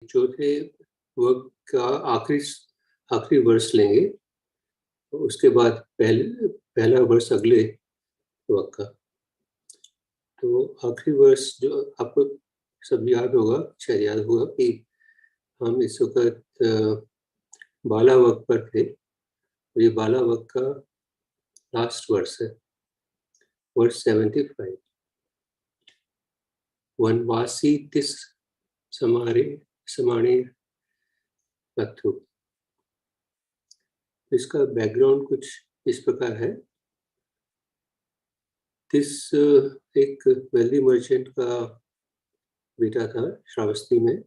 चौथे वर्ग का आखिरी वर्ष लेंगे, उसके बाद पहला वर्ष अगले वर्ग का। तो आखिरी वर्ष जो आपको सब याद होगा, शायद याद होगा कि हम इस वक्त बाला वर्ग पर थे। ये बाला वर्ग का लास्ट वर्ष है, वर्ष 75। वनवासी तिस समाणे पत्थु। इसका बैकग्राउंड कुछ इस प्रकार है। तिस एक वेल्दी मर्चेंट का बेटा था श्रावस्ती में,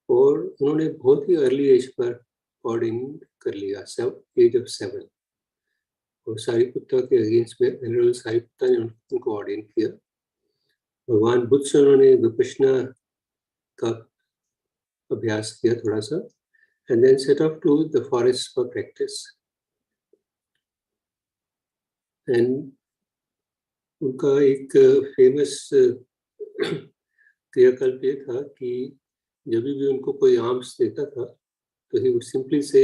और उन्होंने बहुत ही अर्ली एज पर ऑर्डिन कर लिया, एज ऑफ 7। और सारिपुत्ता के अगेंस्ट में जनरल सारिपुत्ता ने उनको ऑर्डिन किया। भगवान बुद्ध से उन्होंने विपश्यना का अभ्यास किया थोड़ा सा, and then set off to the forest for practice. And उनका एक फेमस क्रियाकल्प ये था कि जब भी उनको कोई आर्म्स देता था तो ही सिंपली से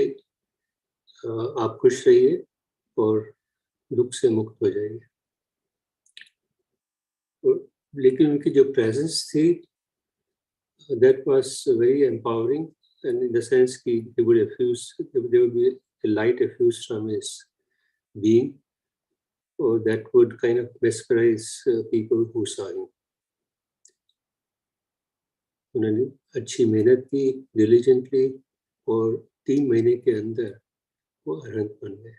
आप खुश रहिए और दुख से मुक्त हो जाइए। लेकिन उनकी जो प्रेजेंस थी, that was very empowering, and in the sense कि they would be a light effused from his being, or that would kind of mesmerize people who saw him. उन्होंने अच्छी मेहनत की diligently, और 3 महीने के अंदर वो अरहंत बन गए।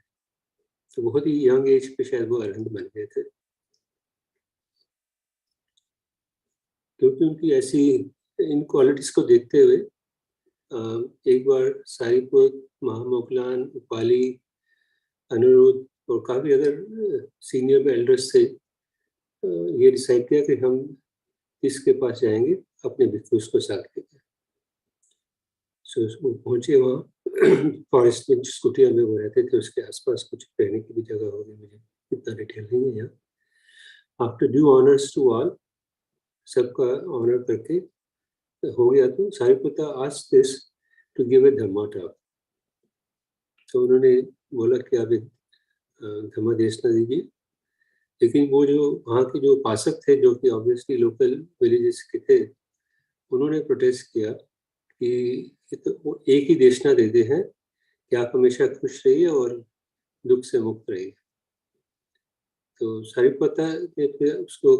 तो बहुत ही यंग एज पे शायद वो अरहंत बन गए थे, क्योंकि उनकी ऐसी इन क्वालिटीज को देखते हुए एक बार सारिपुत, महामोगलान, उपाली, अनिरुद्ध और काफ़ी अदर सीनियर एल्डर्स से ये डिसाइड किया कि हम इसके पास जाएंगे अपने भिक्षुस को साथ लेकर। सो वो पहुँचे वहाँ फॉरेस्ट में, जिस कुटिया में वो रहते थे उसके आसपास कुछ रहने की भी जगह होगी, मुझे इतना डिटेल नहीं है यहाँ। After due honours to all, सबका ऑनर करके हो गया तो Sariputta asked this to give a dhamma talk. तो उन्होंने बोला कि आप एक धम्मा देशना दीजिए। लेकिन वो जो वहाँ के जो उपासक थे, जो कि ऑब्वियसली लोकल विलेजेस के थे, उन्होंने प्रोटेस्ट किया कि तो वो एक ही देशना देते हैं कि आप हमेशा खुश रहिए और दुख से मुक्त रहिए। तो सारिपुत्ता ने फिर उसको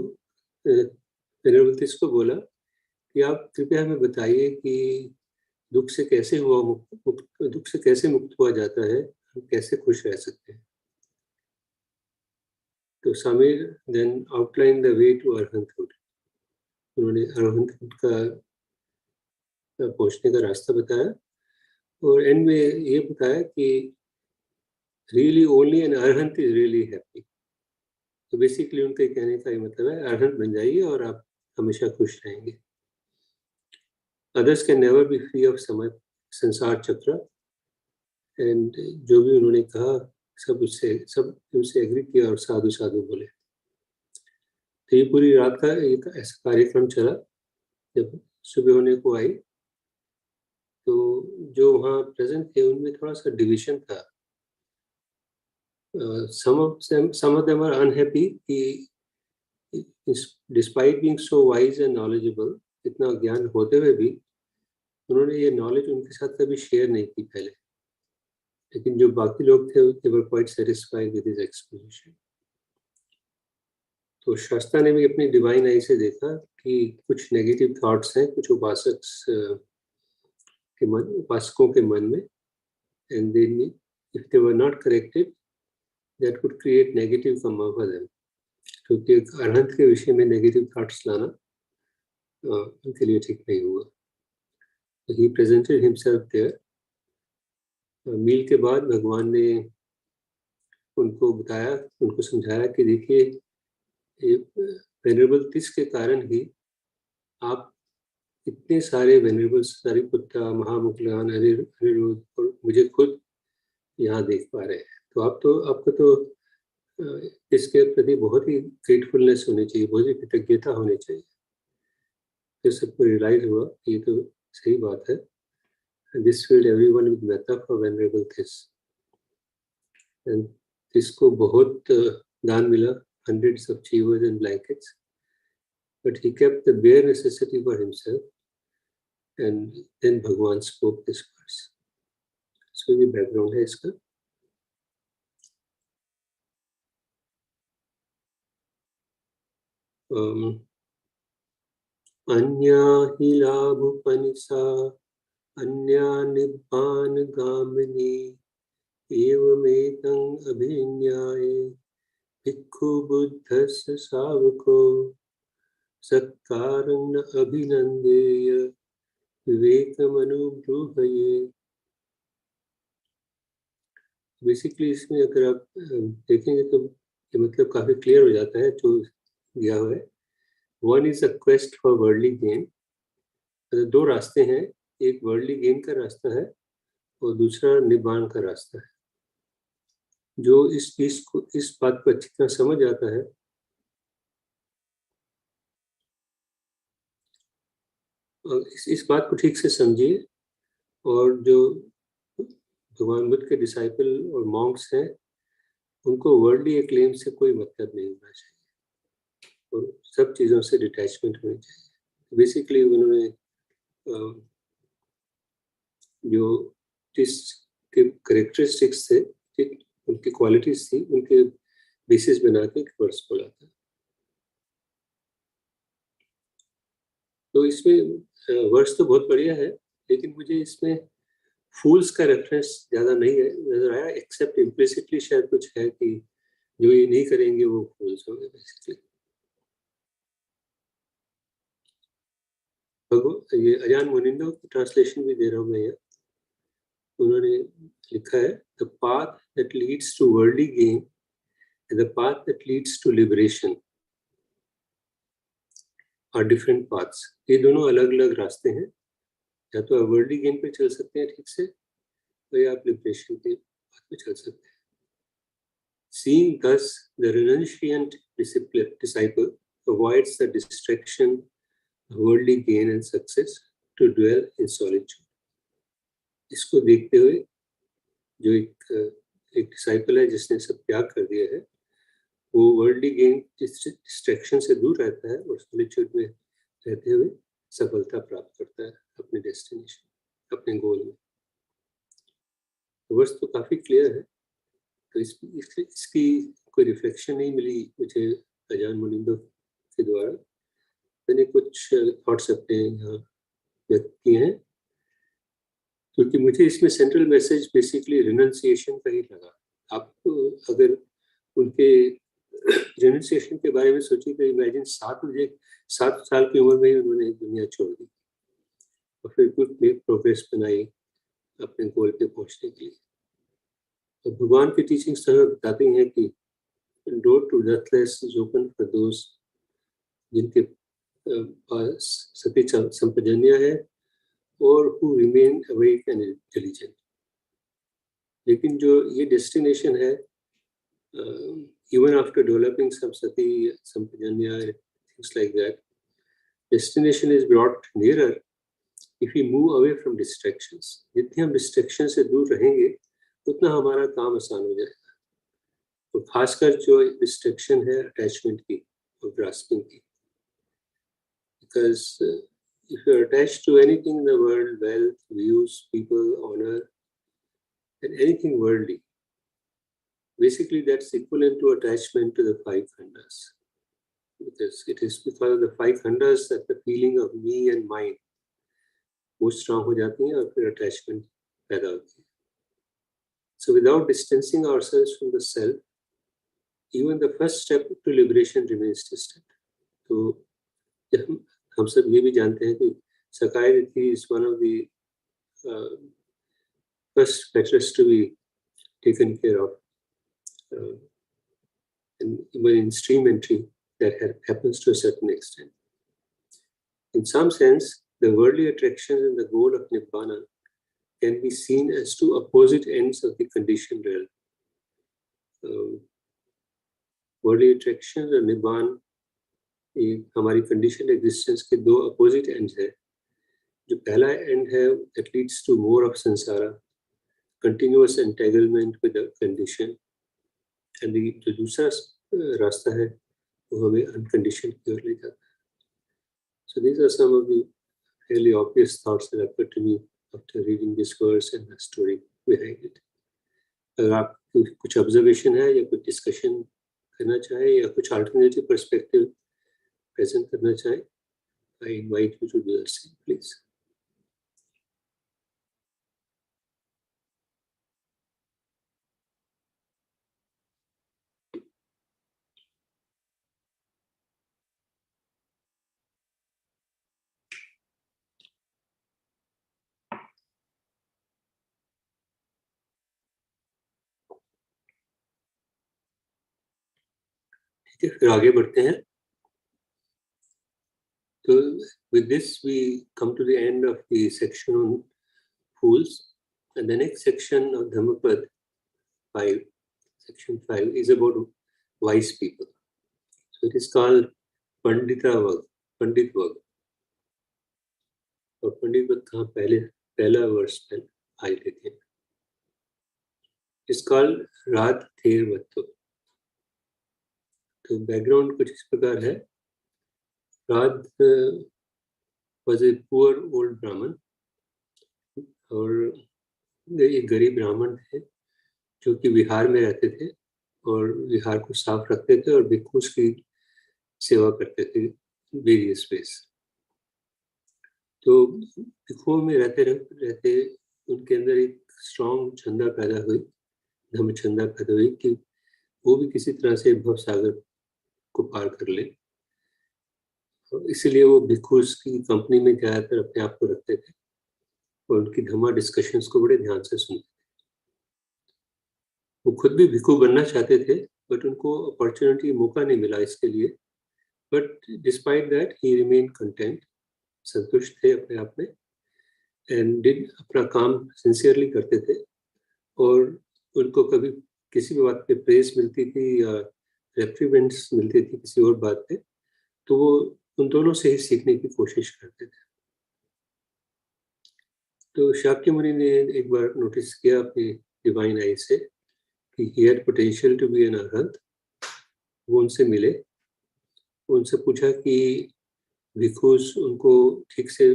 को बोला कि आप कृपया हमें बताइए कि दुख से कैसे मुक्त हुआ जाता है, हम कैसे खुश रह सकते हैं। तो Sameer then outline the way to arahanthood. उन्होंने अरहंतहुड का पहुंचने का रास्ता बताया, और एंड में ये बताया कि really only an Arhant is really happy. तो बेसिकली उनके कहने का ये मतलब है, अरहंत बन जाइए और आप हमेशा खुश रहेंगे। Others can never be free of संसार चक्र। एंड जो भी उन्होंने कहा सब उससे एग्री किया और साधु साधु बोले। तो ये पूरी रात का एक ऐसा कार्यक्रम चला। जब सुबह होने को आई तो जो वहाँ प्रेजेंट थे उनमें थोड़ा सा डिविजन था। some of them are unhappy कि despite being so wise and knowledgeable, इतना ज्ञान होते हुए भी उन्होंने ये नॉलेज उनके साथ कभी शेयर नहीं की पहले। लेकिन जो बाकी लोग थे they were quite satisfied with his exposition। तो शास्त्रा ने भी अपनी डिवाइन आई से देखा कि कुछ नेगेटिव थॉट्स हैं कुछ उपासकों के मन में, and then if they were not corrected, that would create negative karma for them। क्योंकि अरहंत के विषय में नेगेटिव थॉट्स लाना उनके लिए ठीक नहीं हुआ। He presented himself there। मील के बाद भगवान ने उनको बताया, उनको समझाया कि देखिए वेनरेबल तिस के कारण ही आप इतने सारे वेनरेबल सारिपुत्ता, महामुगलान, अनिरुद्ध और मुझे खुद यहाँ देख पा रहे हैं। तो आपको तो इसके प्रति बहुत ही ग्रेटफुलनेस होनी चाहिए, बहुत ही कृतज्ञता होनी चाहिए। फिर सबको रियलाइज हुआ ये तो सही बात है. This filled everyone with metaphor venerable this. And इसको बहुत दान मिला, hundreds of chivas and blankets, but he kept the bare necessity for himself. And then Bhagwan spoke this verse. So ये background है इसका. अन्या हि लाभोपनिषा अन्या निब्बान गामिनी एवमेतं अभिन्याय भिक्खु बुद्धस्य शावको सत्कारं न अभिनंदेय विवेकमनुब्रूहये. बेसिकली इसमें अगर आप देखेंगे तो ये मतलब काफी क्लियर हो जाता है जो दिया हुआ है. One is a quest for worldly gain. दो रास्ते हैं, एक वर्ल्डली गेन का रास्ता है और दूसरा निब्बान का रास्ता है. जो इस बात को अच्छी तरह समझ आता है, इस बात को ठीक से समझिए. और जो भगवान बुद्ध के डिसाइपल और मॉन्क्स हैं, उनको वर्ल्डली एक्लेम से कोई मतलब नहीं होना चाहिए और सब चीज़ों से डिटैचमेंट होनी चाहिए. बेसिकली उन्होंने जो जिस के करेक्टरिस्टिक्स थे, उनकी क्वालिटीज थी, उनके बेसिस बना के एक वर्स बोला था. तो इसमें वर्स तो बहुत बढ़िया है, लेकिन मुझे इसमें फूल्स का रेफरेंस ज़्यादा नहीं है नजर आया, एक्सेप्ट इम्प्लिसिटली शायद कुछ है कि जो ये नहीं करेंगे वो फूल्स होंगे बेसिकली. ये अजान मुनिंदो की ट्रांसलेशन भी दे रहा हूँ मैं यहाँ. उन्होंने लिखा है, the path that leads to worldly gain and the path that leads to liberation are different paths. ये दोनों अलग अलग रास्ते हैं. या तो आप वर्ल्डली गेन पे चल सकते हैं ठीक से, तो आप लिबरेशन के पाथ पे चल सकते हैं. Seeing thus, the renunciant disciple avoids the distraction, worldly gain and success to dwell in solitude. इसको देखते हुए जो एक डिसाइपल है जिसने सब त्याग कर दिया है, वो वर्ल्डली गेन डिस्ट्रैक्शन से दूर रहता है और सॉलिट्यूड में रहते हुए सफलता प्राप्त करता है अपने डेस्टिनेशन, अपने गोल में. वर्स तो काफी क्लियर है. तो इसकी कोई रिफ्लेक्शन नहीं मिली मुझे अजान मुनिंदो के द्वारा. मैंने कुछ थॉट्स अपने यहाँ व्यक्त किए हैं, क्योंकि मुझे इसमें सेंट्रल मैसेज बेसिकली रिनंसिएशन का ही लगा. आप अगर उनके रिनंसिएशन के बारे में सोचिए तो इमेजिन 7 साल की उम्र में ही उन्होंने दुनिया छोड़ दी और फिर कुछ प्रोग्रेस बनाई अपने गोल पे पहुंचने के लिए. तो भगवान की टीचिंग्स हमें बताती हैं कि door to deathless is open for those जिनके पास सती संपजन्य है और who remain awake and intelligent. लेकिन जो ये डेस्टिनेशन है, even after developing some sati sampajanya, things like that, destination is brought nearer if we move away from distractions. जितने हम distraction से दूर रहेंगे उतना हमारा काम आसान हो जाएगा. और खासकर जो distraction है attachment की और grasping की, because if you are attached to anything in the world, wealth, views, people, honor, and anything worldly, basically that's equivalent to attachment to the 5 khandas. Because it is because of the 5 khandas that the feeling of me and mine वो strong हो जाती हैं और फिर attachment पैदा होती है. So without distancing ourselves from the self, even the first step to liberation remains distant. तो हम सब ये भी जानते हैं कि Sakai Riddhi is one of the first matters to be taken care of. And even in stream entry, that happens to a certain extent. In some sense, the worldly attractions and the goal of Nibbana can be seen as two opposite ends of the conditioned realm. Worldly attractions और Nibbana हमारी conditioned existence के दो opposite ends है. जो पहला and है, that leads to more of samsara, continuous entanglement with the condition, and जो दूसरा रास्ता है वो हमें अनकंडीशन की ओर ले जाता है. So these are some of the fairly obvious thoughts that occurred to me after reading this verse and the story behind it. अगर आप कुछ ऑब्जर्वेशन है या कुछ डिस्कशन करना चाहे या कुछ अल्टरनेटिव पर्सपेक्टिव प्रेजेंट करना चाहे, I invite you to do the same, please. ठीक है, फिर आगे बढ़ते हैं. So with this we come to the end of the section on fools, and the next section of Dhammapad 5, section 5 is about wise people. So it is called Pandita Vag, Pandit Vag. और पंडित वग कहाँ पहला वर्ष में आए थे. It's called रात थेर वत्तो. तो बैकग्राउंड कुछ इस प्रकार है. रात was a poor old Brahman, और एक गरीब ब्राह्मण थे जो कि विहार में रहते थे और विहार को साफ रखते थे और भिक्षुओं की सेवा करते थे वेरियस वेज. तो भिक्षुओं में रहते उनके अंदर एक स्ट्रॉन्ग छंदा पैदा हुई, धम्म छंदा पैदा हुई कि वो भी किसी तरह से भव सागर को पार कर ले. इसीलिए वो भिक्षु की कंपनी में ज़्यादातर अपने आप को रखते थे और उनकी धम्मा डिस्कशंस को बड़े ध्यान से सुनते थे. वो खुद भी भिक्षु बनना चाहते थे, बट उनको अपॉर्चुनिटी, मौका नहीं मिला इसके लिए. But despite that he remain content, संतुष्ट थे अपने आप में, एंड डिड अपना काम सिंसियरली करते थे. और उनको कभी किसी भी बात पे प्रेस मिलती थी या रेप्रीमेंड्स मिलती थी किसी और बात पे, तो वो उन दोनों से ही सीखने की कोशिश करते थे. तो शाक्य मुनि ने एक बार नोटिस किया अपनी डिवाइन आई से कि he had potential to be an arhat. वो उनसे मिले, उनसे पूछा कि भिक्षुस उनको ठीक से,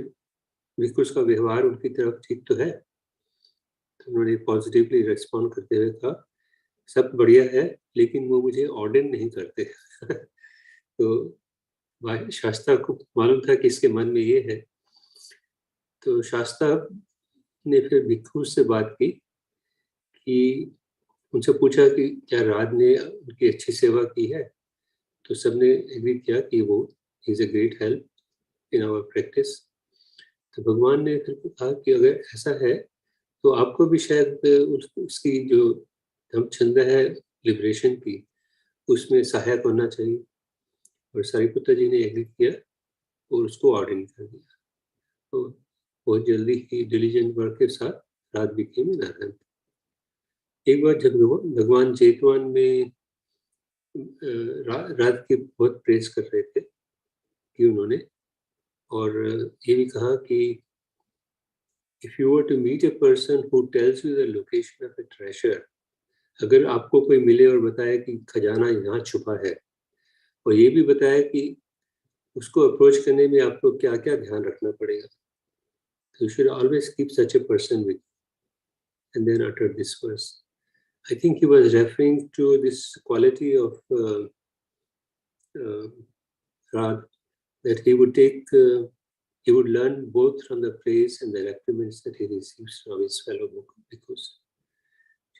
भिक्षुस का व्यवहार उनकी तरफ ठीक तो है. तो उन्होंने पॉजिटिवली रेस्पॉन्ड करते हुए कहा सब बढ़िया है, लेकिन वो मुझे ऑर्डर नहीं करते. तो शास्त्रा को मालूम था कि इसके मन में ये है. तो शास्त्रा ने फिर भिक्षु से बात की कि उनसे पूछा कि क्या राज ने उनकी अच्छी सेवा की है. तो सबने एग्री किया कि वो is a great help in our practice. तो भगवान ने फिर कहा कि अगर ऐसा है तो आपको भी शायद उसकी जो धम्म छंद है लिबरेशन की, उसमें सहायक होना चाहिए. और सारिपुत्र जी ने एग्री किया और उसको ऑर्डिन कर दिया. तो बहुत जल्दी ही डिलीजेंट वर्क के साथ रात बिकेम एन अरहंत. एक बार जब भगवान जेतवन में रात की बहुत प्रेस कर रहे थे कि उन्होंने, और ये भी कहा कि if you were to meet a person who tells you the location of a treasure, अगर आपको कोई मिले और बताए कि खजाना यहाँ छुपा है, और ये भी बताया कि उसको अप्रोच करने में आपको क्या क्या ध्यान रखना पड़ेगा, तो you should always keep such a person with you. And then uttered this verse. I think he was referring to this quality of Rad, that he would take, he would learn both from the praise and the reprimand that he receives from his fellow bhikkhus.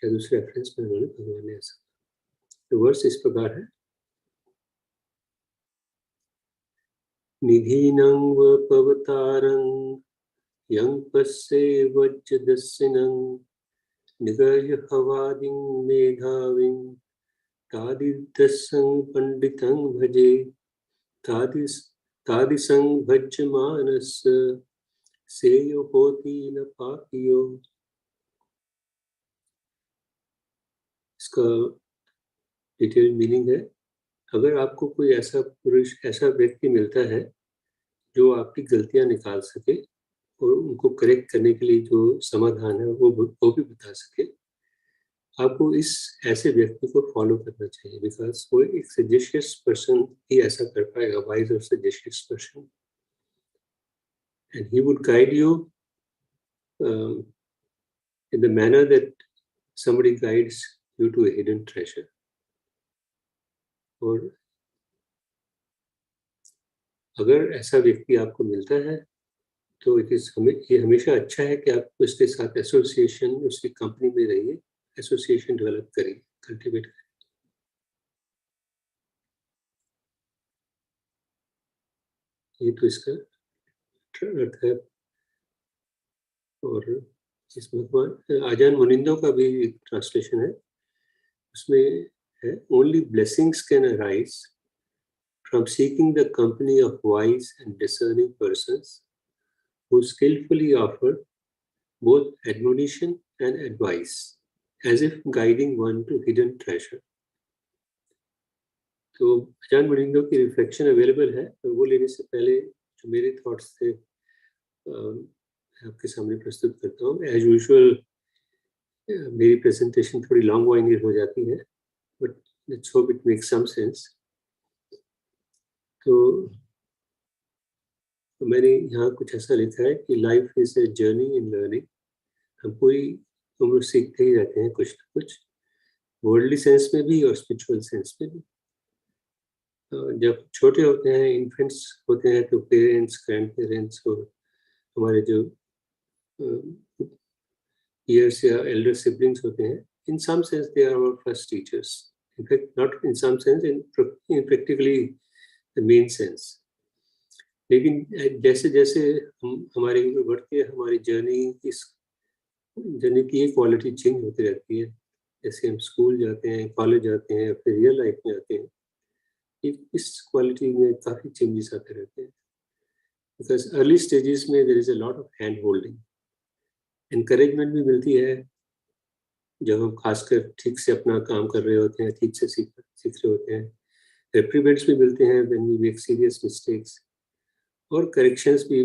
शायद उस reference में उन्होंने भगवान ने ऐसा. तो verse इस प्रकार है. निधीनं वपवतारं यं पस्ये वज्रदस्सिनं निगर्य हवादिं मेधाविं तादिदस्सं पंडितं भजे तादिसं भज्यमानस्य सेयो होति न पापियो. इसका डिटेल मीनिंग है, अगर आपको कोई ऐसा पुरुष, ऐसा व्यक्ति मिलता है जो आपकी गलतियां निकाल सके और उनको करेक्ट करने के लिए जो समाधान है वो भी बता सके, आपको इस ऐसे व्यक्ति को फॉलो करना चाहिए, बिकॉज वो एक सजेशियस पर्सन ही ऐसा कर पाएगा, वाइज और सजेशियस person, and he would guide you in the manner that somebody guides you to a hidden treasure. और अगर ऐसा व्यक्ति आपको मिलता है तो ये हमेशा अच्छा है कि आप उसके साथ एसोसिएशन, उसकी कंपनी में रहिए, एसोसिएशन डेवलप करिए, कल्टिवेट करिए। ये तो इसका अर्थ है। और इसमें आजान मुनिंदो का भी एक ट्रांसलेशन है, उसमें है, only blessings can arise from seeking the company of wise and discerning persons who skillfully offer both admonition and advice, as if guiding one to hidden treasure. तो आजान मुनिंदो की रिफ्लेक्शन अवेलेबल है, और वो लेने से पहले जो मेरे थॉट्स थे आपके सामने प्रस्तुत करता हूँ। एज यूजुअल मेरी प्रेजेंटेशन थोड़ी लॉन्ग वाइंडेड हो जाती है, but let's hope it makes some sense. तो मैंने यहाँ कुछ ऐसा लिखा है कि life is a journey in learning. हम पूरी उम्र सीखते ही रहते हैं कुछ ना कुछ, वर्ल्डली सेंस में भी और स्पिरिचुअल सेंस में भी। जब छोटे होते हैं, इन्फेंट्स होते हैं, तो पेरेंट्स, ग्रैंड पेरेंट्स और हमारे जो peers या elder siblings होते हैं, in some sense they are our first teachers. In fact, not in some sense, in practically the main sense. लेकिन जैसे जैसे हमारी उम्र बढ़ती है, हमारी जर्नी की एक क्वालिटी चेंज होती रहती है। जैसे हम स्कूल जाते हैं, कॉलेज जाते हैं, फिर रियल लाइफ में आते हैं, इस क्वालिटी में काफ़ी चेंजेस आते रहते हैं। बिकॉज अर्ली स्टेजेस में there is a lot of hand holding, encouragement भी मिलती है जब हम खासकर ठीक से अपना काम कर रहे होते हैं, ठीक से सीख रहे होते हैं। रिप्रीमेंट्स भी मिलते हैं when we make serious mistakes, और करेक्शंस भी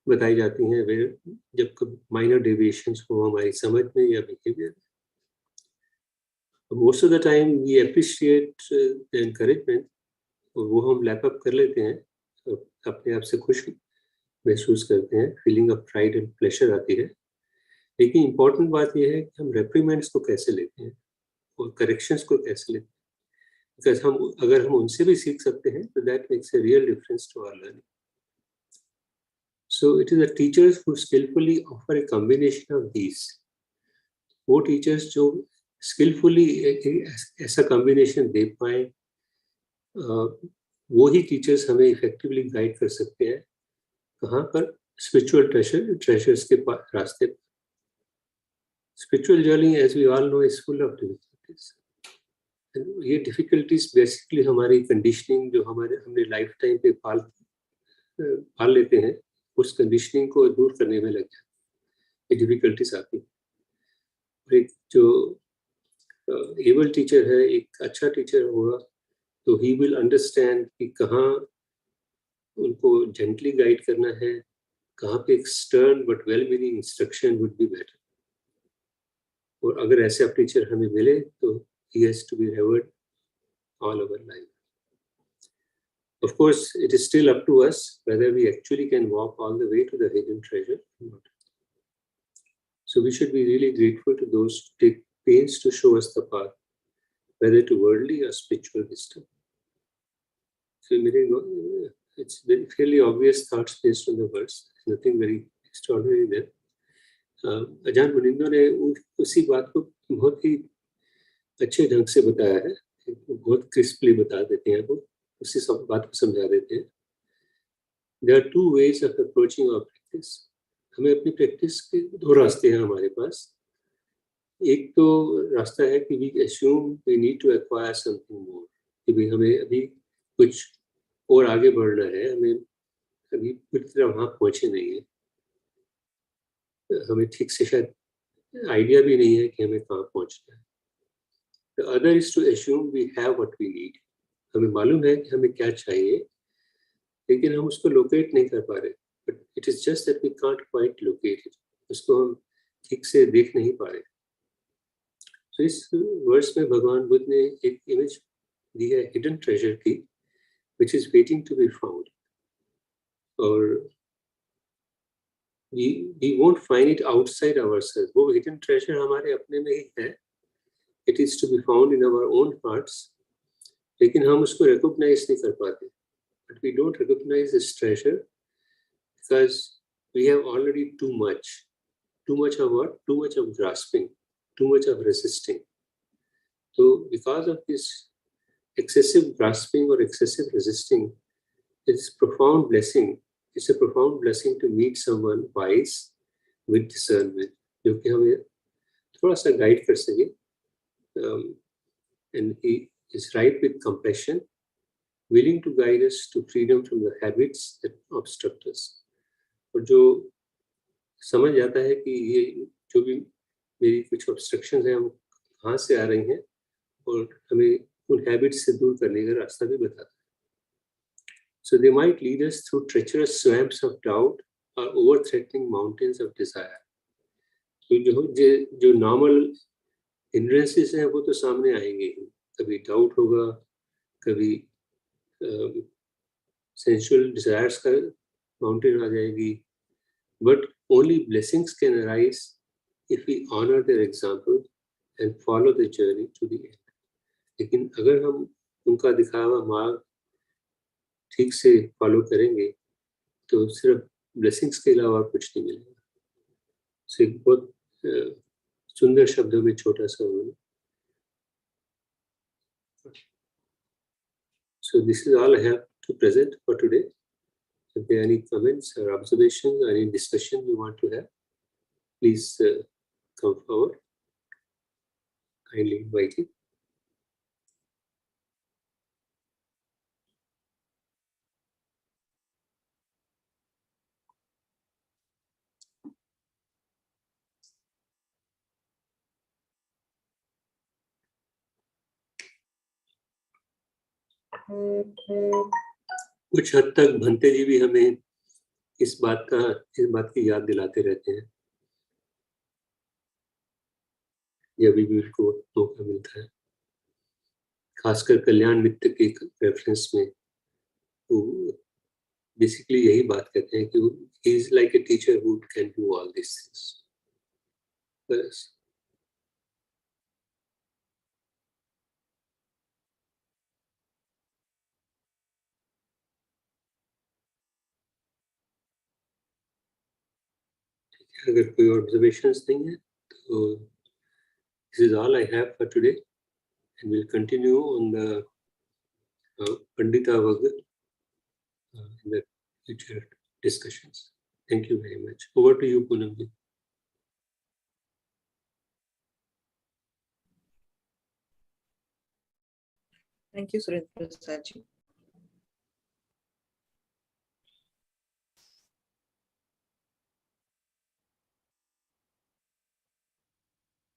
बताई जाती हैं जब माइनर डेविएशंस हो हमारी समझ में या बिहेवियर में। Most of the time we appreciate the encouragement, और वो हम लैप अप कर लेते हैं, और अपने आप से खुश महसूस करते हैं, feeling of pride and pleasure आती है। लेकिन इम्पॉर्टेंट बात यह है कि हम रेप्रीमेंट्स को कैसे लेते हैं और करेक्शंस को कैसे लेते हैं, बिकॉज अगर हम उनसे भी सीख सकते हैं तो that makes a real difference to our learning. So it is the teachers who skillfully offer a combination of these. वो टीचर्स जो स्किलफुली ऐसा कॉम्बिनेशन दे पाए, वो ही टीचर्स हमें इफेक्टिवली गाइड कर सकते हैं। कहाँ पर? स्पिरिचुअल ट्रेजर्स के रास्ते पर। Spiritual journey, as we all know, is full of difficulties. ये डिफिकल्टीज बेसिकली हमारी कंडीशनिंग जो हमने लाइफ टाइम पे पाल लेते हैं, उस कंडीशनिंग को दूर करने में लग जाती है, डिफिकल्टीज आती है। एक जो एबल टीचर है, एक अच्छा टीचर होगा, तो ही विल अंडरस्टैंड कि कहाँ उनको जेंटली गाइड करना है, कहाँ पे एक stern but well meaning instruction would be better. और अगर ऐसे आप टीचर हमें मिले तो he has to be revered all our life. Of course, it is still up to us whether we actually can walk all the way to the hidden treasure or not. So we should be really grateful to those who take pains to show us the path, whether to worldly or spiritual wisdom. So it's very fairly obvious thoughts based on the verse. There's nothing very extraordinary there. आजान मुनिंदो ने उसी बात को बहुत ही अच्छे ढंग से बताया है, बहुत क्रिस्पली बता देते हैं, वो उसी सब बात को समझा देते हैं। There are two ways of approaching our practice. हमें अपनी प्रैक्टिस के दो रास्ते हैं हमारे पास। एक तो रास्ता है कि we assume we need to acquire something more, कि भाई हमें अभी कुछ और आगे बढ़ना है, हमें अभी पूरी तरह वहाँ पहुँचे नहीं है, हमें ठीक से शायद आइडिया भी नहीं है कि हमें कहाँ पहुँचना है। The other is to assume we have what we need. हमें मालूम है कि हमें क्या चाहिए, लेकिन हम उसको लोकेट नहीं कर पा रहे। but it is just that we can't quite locate it. उसको हम ठीक से देख नहीं पा रहे. So इस वर्ष में भगवान बुद्ध ने एक इमेज दी है हिडन ट्रेजर की, which is waiting to be found. और we won't find it outside ourselves. वो hidden treasure हमारे अपने में ही है. It is to be found in our own hearts. लेकिन हम उसको recognize नहीं कर पाते. But we don't recognize this treasure because we have already too much. Too much of what? Too much of grasping. Too much of resisting. So because of this excessive grasping or excessive resisting, it's profound blessing. It's a profound blessing to meet someone wise with discernment, जो कि हमें थोड़ा सा guide कर सके, and he is ripe with compassion, willing to guide us to freedom from the habits that obstruct us. और जो समझ जाता है कि ये जो भी मेरी कुछ obstructions हैं वो कहाँ से आ रही हैं और हमें उन habits से दूर करने का रास्ता भी बताता है. So they might lead us through treacherous swamps of doubt or over-threatening mountains of desire. तो जो normal hindrances हैं वो तो सामने आएंगे ही. कभी doubt होगा, कभी sensual desires का mountain आ जाएगी. But only blessings can arise if we honor their example and follow the journey to the end. लेकिन अगर हम उनका दिखावा मार्ग ठीक से फॉलो करेंगे तो सिर्फ ब्लेसिंग्स के अलावा कुछ नहीं मिलेगा. So एक बहुत सुंदर शब्दों में छोटा सा उन्होंने. So this is all I have to present for today. If there are any comments or observations or any discussion you want to have, please come forward. Kindly invite you. कुछ हद तक भंते जी भी हमें इस बात की याद दिलाते रहते हैं जब भी उनको मौका मिलता है. खासकर कल्याण मित्र के रेफरेंस में वो बेसिकली यही बात कहते हैं कि he is like a teacher who can do all these things. बस अगर कोई ऑब्जर्वेशंस नहीं है तो this is all I have for today, and we'll continue on the Pandita Vagga in the future discussions. Thank you very much. Over to you, Poonam ji. Thank you, Surendra Prasad ji.